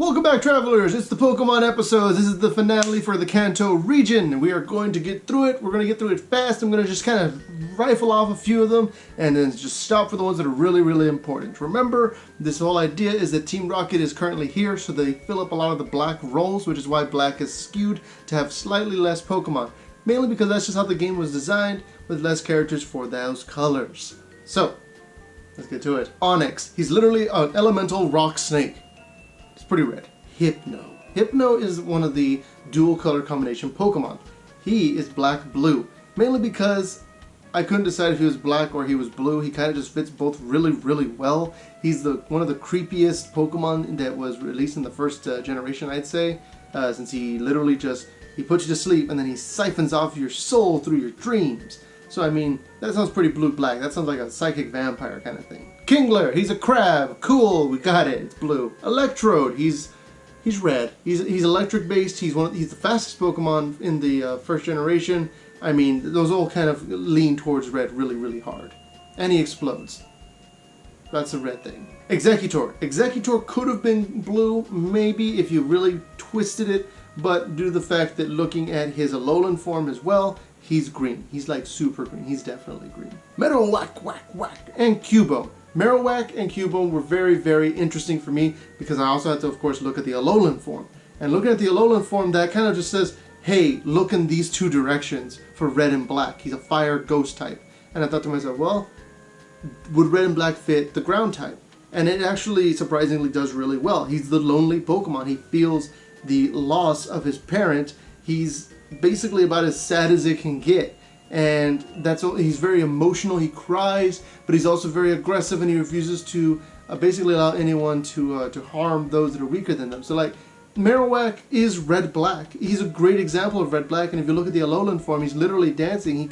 Welcome back, travelers! It's the Pokemon episodes. This is the finale for the Kanto region. We are going to get through it. We're going to get through it fast. I'm going to just kind of rifle off a few of them and then just stop for the ones that are really, really important. Remember, this whole idea is that Team Rocket is currently here, so they fill up a lot of the black roles, which is why black is skewed to have slightly less Pokemon. Mainly because that's just how the game was designed, with less characters for those colors. So, let's get to it. Onyx. He's literally an elemental rock snake. It's pretty red. Hypno. Hypno is one of the dual color combination Pokemon. He is black-blue, mainly because I couldn't decide if he was black or he was blue. He kind of just fits both really, really well. He's one of the creepiest Pokemon that was released in the first generation, I'd say, since he literally he puts you to sleep and then he siphons off your soul through your dreams. So I mean, that sounds pretty blue-black. That sounds like a psychic vampire kind of thing. Kingler, he's a crab. Cool, we got it. It's blue. Electrode, he's red. He's electric based. He's the fastest Pokemon in the first generation. I mean, those all kind of lean towards red really, really hard. And he explodes. That's a red thing. Executor. Executor could have been blue, maybe, if you really twisted it, but due to the fact that looking at his Alolan form as well, he's green. He's like super green. He's definitely green. Marowak, whack, whack, and Cubone. Marowak and Cubone were very, very interesting for me because I also had to, of course, look at the Alolan form. And looking at the Alolan form, that kind of just says, hey, look in these two directions for red and black. He's a fire ghost type. And I thought to myself, well, would red and black fit the ground type? And it actually surprisingly does really well. He's the lonely Pokemon. He feels the loss of his parent. He's basically about as sad as it can get. And he's very emotional, he cries, but he's also very aggressive and he refuses to basically allow anyone to harm those that are weaker than them. So like, Marowak is red-black. He's a great example of red-black, and if you look at the Alolan form, he's literally dancing.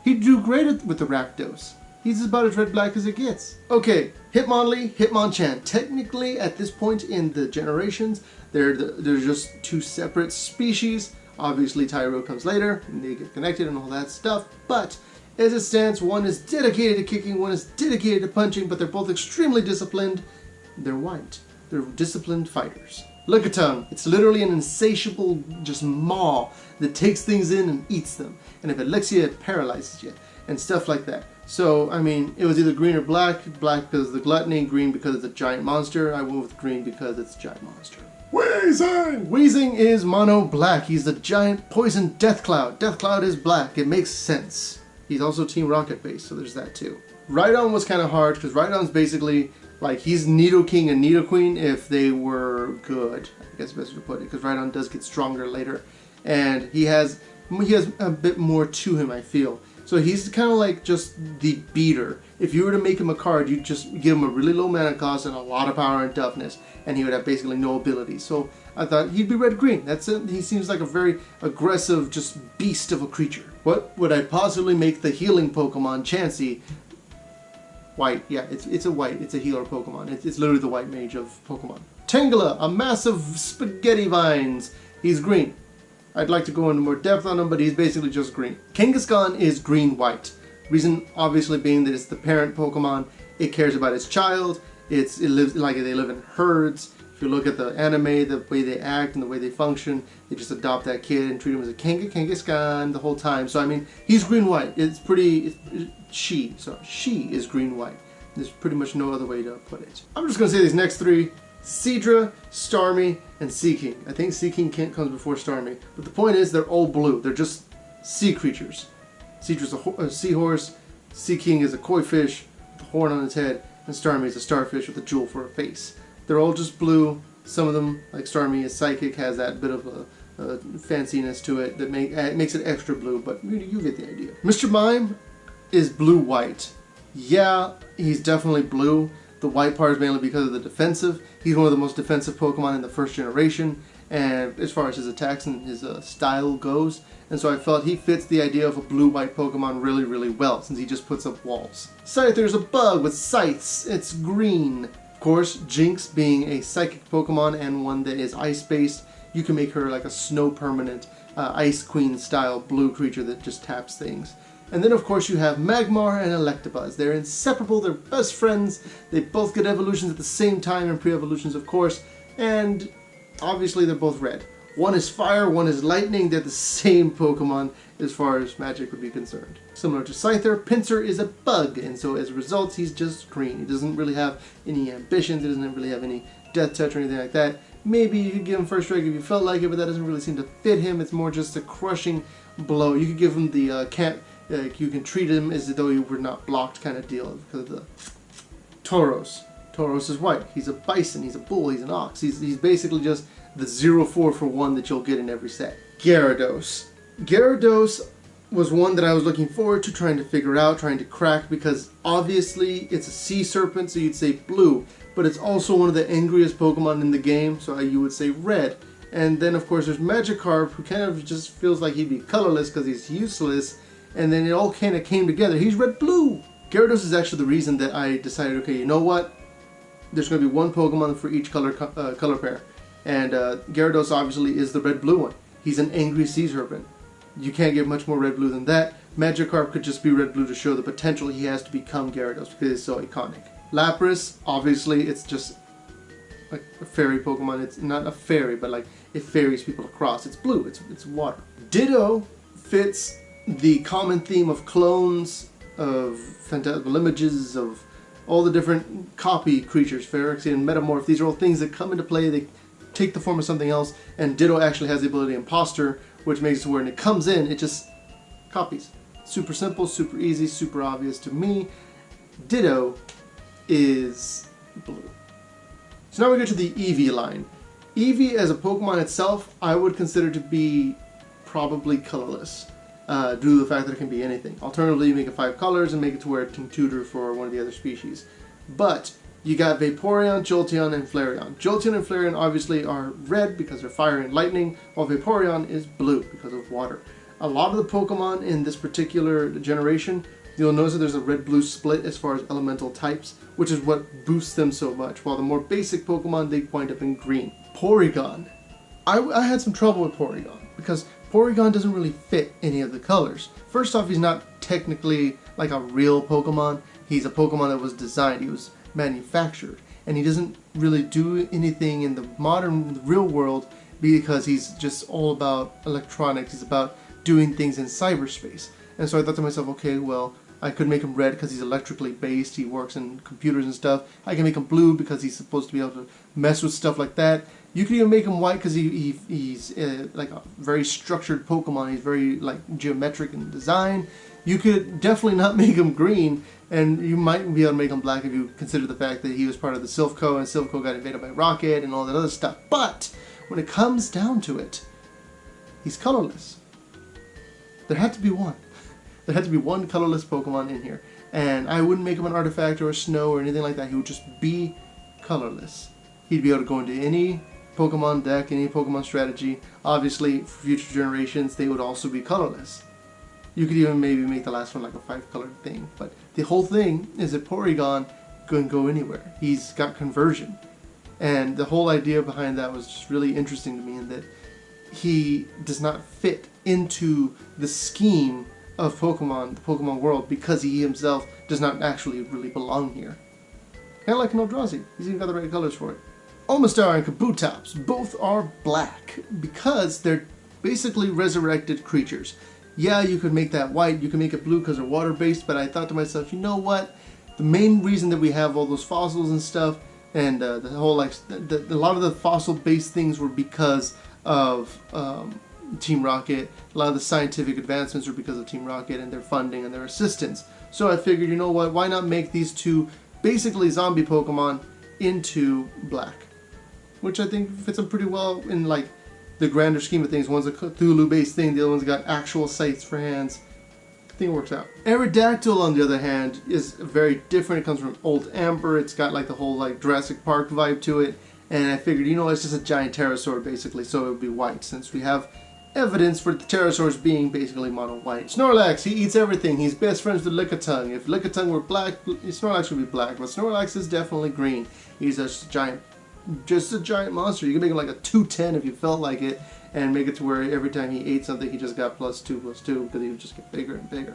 He'd do great with the Rakdos. He's about as red-black as it gets. Okay, Hitmonlee, Hitmonchan. Technically, at this point in the generations, they're just two separate species. Obviously, Tyro comes later, and they get connected and all that stuff, but as it stands, one is dedicated to kicking, one is dedicated to punching, but they're both extremely disciplined. They're white. They're disciplined fighters. Lickitung. It's literally an insatiable just maw that takes things in and eats them, and if it licks you, it paralyzes you, and stuff like that. So, I mean, it was either green or black. Black because of the gluttony, green because it's a giant monster. I went with green because it's a giant monster. Weezing! Weezing is mono black. He's the giant poison Death Cloud. Death Cloud is black. It makes sense. He's also Team Rocket based, so there's that too. Rhydon was kind of hard because Rhydon's basically like he's Nidoking and Nidoqueen if they were good. I guess the best way to put it, because Rhydon does get stronger later, and he has a bit more to him, I feel. So he's kind of like just the beater. If you were to make him a card, you'd just give him a really low mana cost and a lot of power and toughness, and he would have basically no abilities. So I thought he'd be red-green. That's it. He seems like a very aggressive, just beast of a creature. What would I possibly make the healing Pokemon Chansey? White. Yeah, it's a white. It's a healer Pokemon. It's literally the white mage of Pokemon. Tangela, a mass of spaghetti vines. He's green. I'd like to go into more depth on him, but he's basically just green. Kangaskhan is green-white. Reason obviously being that it's the parent Pokemon. It cares about its child. It lives like they live in herds. If you look at the anime, the way they act and the way they function, they just adopt that kid and treat him as a Kangaskhan the whole time. So I mean, he's green-white. She is green-white. There's pretty much no other way to put it. I'm just gonna say these next three. Seadra, Starmie, and Seaking. I think Seaking comes before Starmie. But the point is, they're all blue. They're just sea creatures. Seadra's a seahorse, Seaking is a koi fish with a horn on its head, and Starmie is a starfish with a jewel for a face. They're all just blue. Some of them, like Starmie, is psychic, has that bit of a fanciness to it that makes it extra blue, but you get the idea. Mr. Mime is blue-white. Yeah, he's definitely blue. The white part is mainly because of the defensive. He's one of the most defensive Pokemon in the first generation, and as far as his attacks and his style goes. And so I felt he fits the idea of a blue-white Pokemon really, really well, since he just puts up walls. Scyther's a bug with scythes. It's green. Of course, Jinx being a psychic Pokemon and one that is ice-based, you can make her like a snow permanent, Ice Queen style blue creature that just taps things. And then of course you have Magmar and Electabuzz. They're inseparable, they're best friends, they both get evolutions at the same time and pre-evolutions of course, and obviously they're both red. One is fire, one is lightning. They're the same Pokemon as far as magic would be concerned. Similar to Scyther, Pinsir is a bug, and so as a result, he's just green. He doesn't really have any ambitions, he doesn't really have any death touch or anything like that. Maybe you could give him first strike if you felt like it, but that doesn't really seem to fit him. It's more just a crushing blow. You could give him the you can treat him as though he were not blocked kind of deal because of the Tauros. Tauros is white. He's a bison, he's a bull, he's an ox. He's basically just the 0-4 for 1 that you'll get in every set. Gyarados. Gyarados was one that I was looking forward to trying to figure out, trying to crack, because obviously it's a sea serpent, so you'd say blue, but it's also one of the angriest Pokemon in the game, so you would say red. And then of course there's Magikarp, who kind of just feels like he'd be colorless because he's useless, and then it all kind of came together. He's red-blue! Gyarados is actually the reason that I decided, okay, you know what? There's going to be one Pokemon for each color pair. And Gyarados obviously is the red-blue one. He's an angry sea serpent. You can't get much more red-blue than that. Magikarp could just be red-blue to show the potential he has to become Gyarados because it's so iconic. Lapras, obviously, it's just like a fairy Pokemon. It's not a fairy, but like it ferries people across. It's blue, it's water. Ditto fits the common theme of clones, of phantasmal images, of all the different copy creatures, Phyrexian, Metamorph. These are all things that come into play. They take the form of something else, and Ditto actually has the ability Imposter, which makes it so when it comes in, it just copies. Super simple, super easy, super obvious to me. Ditto is blue. So now we get to the Eevee line. Eevee as a Pokemon itself, I would consider to be probably colorless, due to the fact that it can be anything. Alternatively, you make it 5 colors and make it to where it can tutor for one of the other species. But you got Vaporeon, Jolteon, and Flareon. Jolteon and Flareon obviously are red because they're fire and lightning, while Vaporeon is blue because of water. A lot of the Pokemon in this particular generation, you'll notice that there's a red-blue split as far as elemental types, which is what boosts them so much, while the more basic Pokemon, they wind up in green. Porygon. I had some trouble with Porygon, because Porygon doesn't really fit any of the colors. First off, he's not technically like a real Pokemon. He's a Pokemon that was designed, he was manufactured, and he doesn't really do anything in the modern real world because he's just all about electronics. He's about doing things in cyberspace. And so I thought to myself, okay, well, I could make him red because he's electrically based, he works in computers and stuff. I can make him blue because he's supposed to be able to mess with stuff like that. You could even make him white because he's like a very structured Pokemon. He's very like geometric in design. You could definitely not make him green, and you might be able to make him black if you consider the fact that he was part of the Silph-Co, and Silph-Co got invaded by Rocket and all that other stuff. But when it comes down to it, he's colorless. There had to be one. There had to be one colorless Pokemon in here. And I wouldn't make him an artifact or a snow or anything like that. He would just be colorless. He'd be able to go into any Pokemon deck, any Pokemon strategy. Obviously, for future generations, they would also be colorless. You could even maybe make the last one like a 5-colored thing. But the whole thing is that Porygon couldn't go anywhere. He's got conversion. And the whole idea behind that was just really interesting to me, in that he does not fit into the scheme of Pokemon, the Pokemon world, because he himself does not actually really belong here. Kind of like an Eldrazi. He's even got the right colors for it. Omastar and Kabutops both are black because they're basically resurrected creatures. Yeah, you could make that white, you can make it blue because they're water-based, but I thought to myself, you know what? The main reason that we have all those fossils and stuff, and the whole like a lot of the fossil-based things were because of Team Rocket. A lot of the scientific advancements were because of Team Rocket and their funding and their assistance. So I figured, you know what? Why not make these two basically zombie Pokemon into black, which I think fits them pretty well in like the grander scheme of things. One's a Cthulhu-based thing, the other one's got actual scythes for hands. I think it works out. Aerodactyl, on the other hand, is very different. It comes from Old Amber. It's got like the whole like Jurassic Park vibe to it. And I figured, you know, it's just a giant pterosaur basically, so it would be white, since we have evidence for the pterosaurs being basically mono white. Snorlax, he eats everything. He's best friends with Lickitung. If Lickitung were black, Snorlax would be black, but Snorlax is definitely green. He's just a giant monster. You can make him like a 210 if you felt like it, and make it to where every time he ate something, he just got +2/+2 because he would just get bigger and bigger.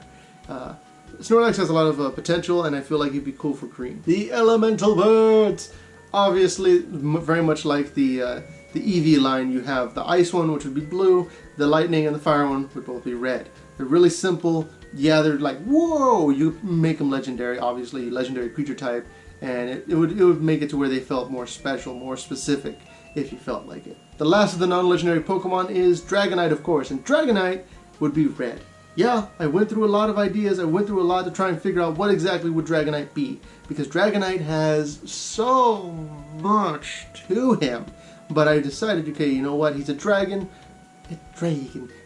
Snorlax has a lot of potential, and I feel like he'd be cool for green. The elemental birds! Obviously, very much like the the EV line, you have the ice one, which would be blue, the lightning and the fire one would both be red. They're really simple. Yeah, they're like, whoa, you make them legendary, obviously, legendary creature type, and it would make it to where they felt more special, more specific, if you felt like it. The last of the non-legendary Pokemon is Dragonite, of course, and Dragonite would be red. Yeah, I went through a lot of ideas, I went through a lot to try and figure out what exactly would Dragonite be, because Dragonite has so much to him. But I decided, okay, you know what, he's a dragon.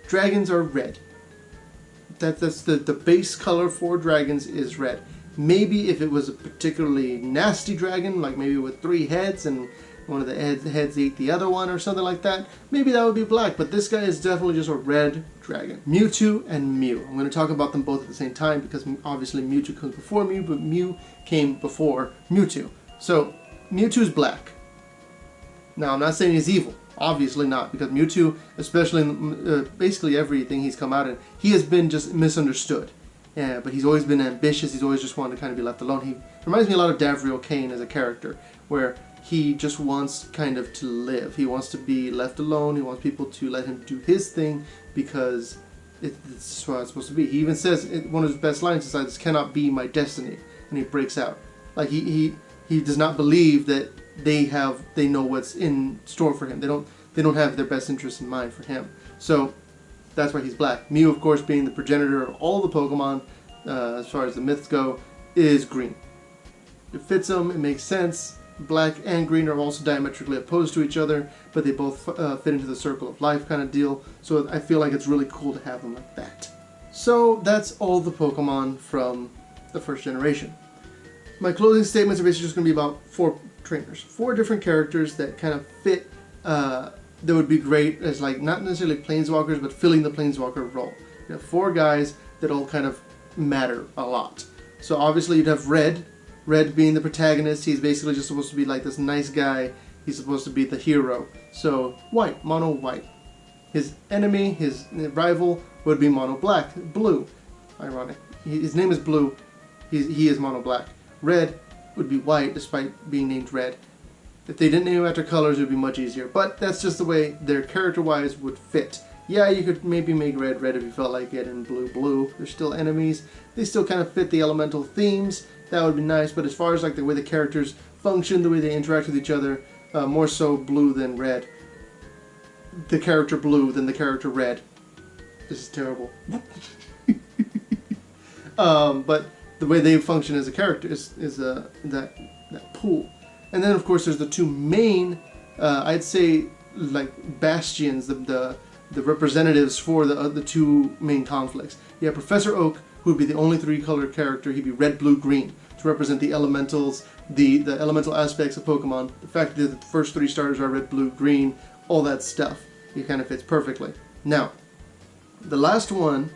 Dragons are red. That's the base color for dragons is red. Maybe if it was a particularly nasty dragon, like maybe with 3 heads and one of the heads ate the other one or something like that, maybe that would be black, but this guy is definitely just a red dragon. Mewtwo and Mew. I'm going to talk about them both at the same time because obviously Mewtwo comes before Mew, but Mew came before Mewtwo. So Mewtwo is black. Now I'm not saying he's evil, obviously not, because Mewtwo, especially in basically everything he's come out in, he has been just misunderstood. Yeah, but he's always been ambitious, he's always just wanted to kind of be left alone. He reminds me a lot of Davriel Kane as a character, where he just wants kind of to live. He wants to be left alone, he wants people to let him do his thing because it's what it's supposed to be. He even says, one of his best lines is, "This cannot be my destiny," and he breaks out. Like he does not believe that they know what's in store for him. They don't have their best interest in mind for him. So that's why he's black. Mew, of course, being the progenitor of all the Pokemon, as far as the myths go, is green. It fits them, it makes sense. Black and green are also diametrically opposed to each other, but they both fit into the circle of life kind of deal, so I feel like it's really cool to have them like that. So that's all the Pokemon from the first generation. My closing statements are basically just going to be about 4 trainers. 4 different characters that kind of fit, that would be great as like, not necessarily planeswalkers, but filling the planeswalker role. You have 4 guys that all kind of matter a lot. So obviously you'd have Red. Red being the protagonist, he's basically just supposed to be like this nice guy. He's supposed to be the hero. So white, mono white. His enemy, his rival would be mono black, blue. Ironic. His name is Blue. He is mono black. Red would be white despite being named Red. If they didn't name him after colors, it would be much easier. But that's just the way their character-wise would fit. Yeah, you could maybe make Red Red if you felt like it, and Blue Blue. They're still enemies. They still kind of fit the elemental themes. That would be nice. But as far as like the way the characters function, the way they interact with each other, more so Blue than Red. The character Blue than the character Red. This is terrible. But the way they function as a character is that pool. And then of course there's the 2 main, I'd say like bastions, the representatives for the 2 main conflicts. You have Professor Oak, who would be the only 3-color character. He'd be red, blue, green to represent the elementals, the elemental aspects of Pokemon. The fact that the first 3 starters are red, blue, green, all that stuff. It kind of fits perfectly. Now, the last one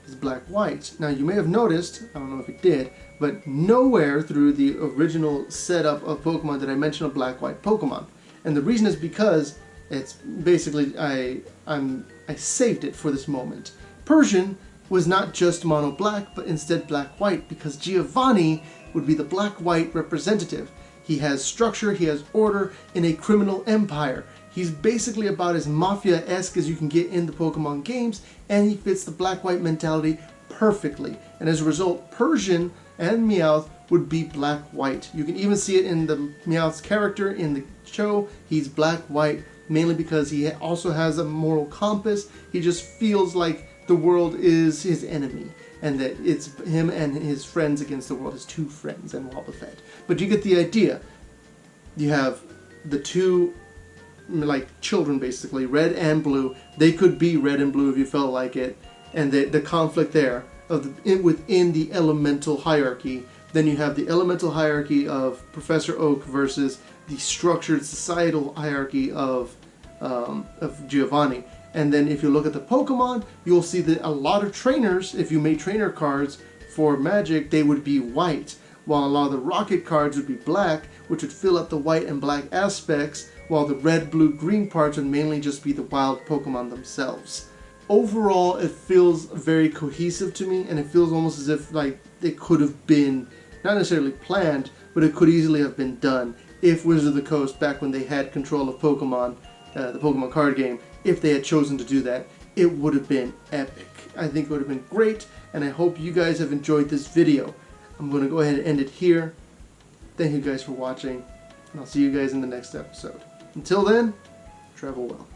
is black, white. Now you may have noticed, I don't know if you did, but nowhere through the original setup of Pokemon did I mention a black, white Pokemon. And the reason is because it's basically, I saved it for this moment. Persian was not just mono black, but instead black white, because Giovanni would be the black white representative. He has structure, he has order in a criminal empire. He's basically about as mafia-esque as you can get in the Pokemon games, and he fits the black-white mentality perfectly. And as a result, Persian and Meowth would be black-white. You can even see it in the Meowth's character in the show. He's black-white, mainly because he also has a moral compass. He just feels like the world is his enemy, and that it's him and his friends against the world, his 2 friends and Wobbuffet. But you get the idea. You have the 2 like children, basically, red and blue. They could be red and blue if you felt like it, and the conflict there of within the elemental hierarchy. Then you have the elemental hierarchy of Professor Oak versus the structured societal hierarchy of Giovanni. And then if you look at the Pokemon, you'll see that a lot of trainers, if you made trainer cards for Magic, they would be white, while a lot of the Rocket cards would be black, which would fill up the white and black aspects, while the red, blue, green parts would mainly just be the wild Pokemon themselves. Overall, it feels very cohesive to me, and it feels almost as if like it could have been, not necessarily planned, but it could easily have been done if Wizards of the Coast, back when they had control of Pokemon, the Pokemon card game, if they had chosen to do that, it would have been epic. I think it would have been great, and I hope you guys have enjoyed this video. I'm going to go ahead and end it here. Thank you guys for watching, and I'll see you guys in the next episode. Until then, travel well.